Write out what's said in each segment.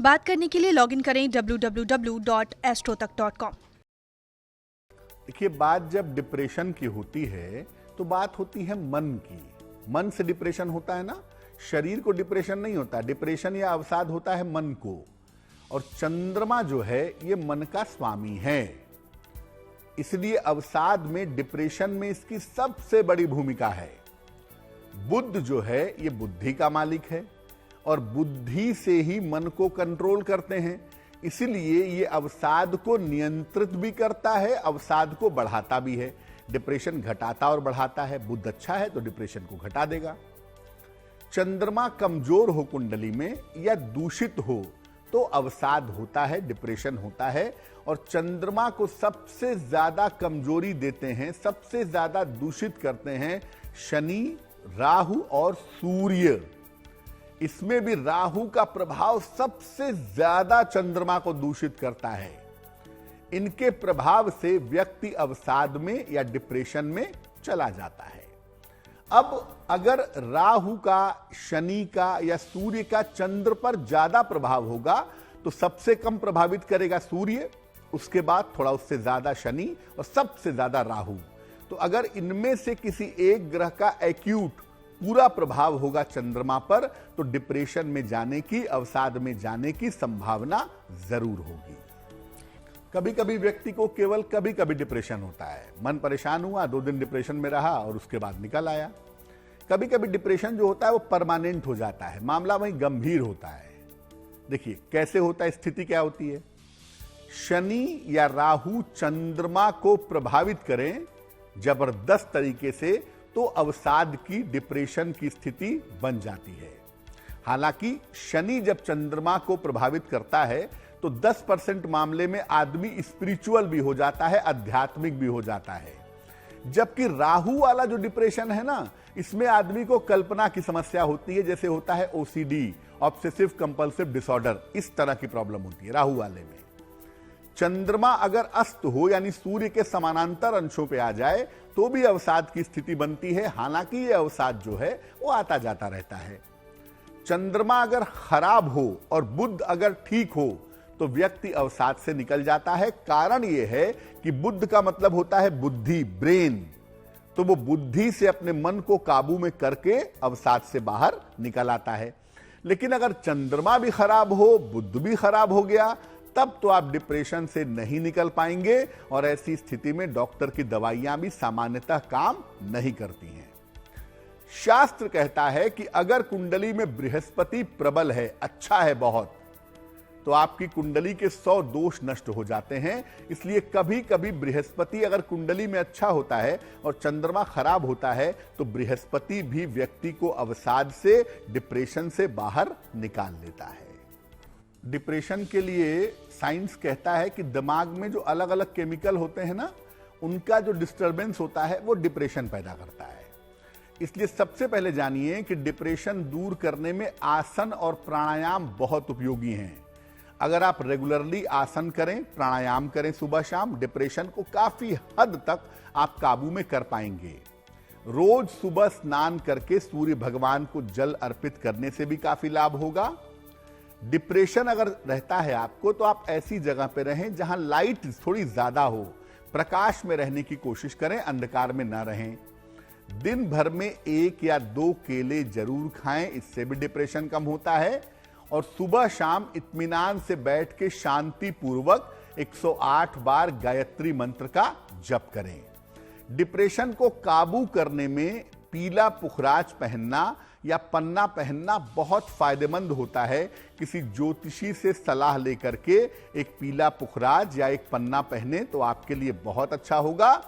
बात करने के लिए लॉगिन करें www.astrotak.com। देखिए, बात जब डिप्रेशन की होती है तो बात होती है मन की। मन से डिप्रेशन होता है ना, शरीर को डिप्रेशन नहीं होता। डिप्रेशन या अवसाद होता है मन को, और चंद्रमा जो है ये मन का स्वामी है। इसलिए अवसाद में, डिप्रेशन में इसकी सबसे बड़ी भूमिका है। बुध जो है ये बुद्धि का मालिक है और बुद्धि से ही मन को कंट्रोल करते हैं। इसलिए ये अवसाद को नियंत्रित भी करता है, अवसाद को बढ़ाता भी है। डिप्रेशन घटाता और बढ़ाता है। बुध अच्छा है तो डिप्रेशन को घटा देगा। चंद्रमा कमजोर हो कुंडली में या दूषित हो तो अवसाद होता है, डिप्रेशन होता है। और चंद्रमा को सबसे ज्यादा कमजोरी देते हैं, सबसे ज्यादा दूषित करते हैं शनि, राहु और सूर्य। इसमें भी राहु का प्रभाव सबसे ज्यादा चंद्रमा को दूषित करता है। इनके प्रभाव से व्यक्ति अवसाद में या डिप्रेशन में चला जाता है। अब अगर राहु का, शनि का या सूर्य का चंद्र पर ज्यादा प्रभाव होगा तो सबसे कम प्रभावित करेगा सूर्य, उसके बाद थोड़ा उससे ज्यादा शनि और सबसे ज्यादा राहु। तो अगर इनमें से किसी एक ग्रह का एक्यूट पूरा प्रभाव होगा चंद्रमा पर तो डिप्रेशन में जाने की, अवसाद में जाने की संभावना जरूर होगी। कभी कभी व्यक्ति को केवल कभी कभी डिप्रेशन होता है। मन परेशान हुआ, 2 दिन डिप्रेशन में रहा और उसके बाद निकल आया। कभी कभी डिप्रेशन जो होता है वो परमानेंट हो जाता है, मामला वहीं गंभीर होता है। देखिए कैसे होता है, स्थिति क्या होती है। शनि या राहु चंद्रमा को प्रभावित करें जबरदस्त तरीके से तो अवसाद की, डिप्रेशन की स्थिति बन जाती है। हालांकि शनि जब चंद्रमा को प्रभावित करता है तो 10% मामले में आदमी स्पिरिचुअल भी हो जाता है, आध्यात्मिक भी हो जाता है। जबकि राहु वाला जो डिप्रेशन है ना, इसमें आदमी को कल्पना की समस्या होती है, जैसे होता है ओसीडी, ऑब्सेसिव कंपल्सिव डिसऑर्डर, इस तरह की प्रॉब्लम होती है राहु वाले में। चंद्रमा अगर अस्त हो यानी सूर्य के समानांतर अंशों पे आ जाए तो भी अवसाद की स्थिति बनती है। हालांकि यह अवसाद जो है वो आता जाता रहता है। चंद्रमा अगर खराब हो और बुध अगर ठीक हो तो व्यक्ति अवसाद से निकल जाता है। कारण यह है कि बुध का मतलब होता है बुद्धि, ब्रेन, तो वो बुद्धि से अपने मन को काबू में करके अवसाद से बाहर निकल आता है। लेकिन अगर चंद्रमा भी खराब हो, बुध भी खराब हो गया, तब तो आप डिप्रेशन से नहीं निकल पाएंगे और ऐसी स्थिति में डॉक्टर की दवाइयां भी सामान्यतः काम नहीं करती हैं। शास्त्र कहता है कि अगर कुंडली में बृहस्पति प्रबल है, अच्छा है बहुत, तो आपकी कुंडली के 100 दोष नष्ट हो जाते हैं। इसलिए कभी कभी बृहस्पति अगर कुंडली में अच्छा होता है और चंद्रमा खराब होता है तो बृहस्पति भी व्यक्ति को अवसाद से, डिप्रेशन से बाहर निकाल लेता है। डिप्रेशन के लिए साइंस कहता है कि दिमाग में जो अलग अलग केमिकल होते हैं ना, उनका जो डिस्टरबेंस होता है वो डिप्रेशन पैदा करता है। इसलिए सबसे पहले जानिए कि डिप्रेशन दूर करने में आसन और प्राणायाम बहुत उपयोगी हैं। अगर आप रेगुलरली आसन करें, प्राणायाम करें सुबह शाम, डिप्रेशन को काफी हद तक आप काबू में कर पाएंगे। रोज सुबह स्नान करके सूर्य भगवान को जल अर्पित करने से भी काफी लाभ होगा। डिप्रेशन अगर रहता है आपको तो आप ऐसी जगह पे रहें जहां लाइट थोड़ी ज्यादा हो, प्रकाश में रहने की कोशिश करें, अंधकार में ना रहें। दिन भर में 1 या 2 केले जरूर खाएं, इससे भी डिप्रेशन कम होता है। और सुबह शाम इत्मीनान से बैठ के शांति पूर्वक 108 बार गायत्री मंत्र का जप करें। डिप्रेशन को काबू करने में पीला पुखराज पहनना या पन्ना पहनना बहुत फायदेमंद होता है। किसी ज्योतिषी से सलाह लेकर के एक पीला पुखराज या एक पन्ना पहने तो आपके लिए बहुत अच्छा होगा।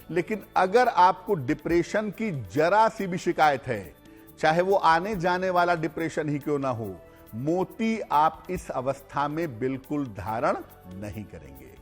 लेकिन अगर आपको डिप्रेशन की जरा सी भी शिकायत है, चाहे वो आने जाने वाला डिप्रेशन ही क्यों ना हो, मोती आप इस अवस्था में बिल्कुल धारण नहीं करेंगे।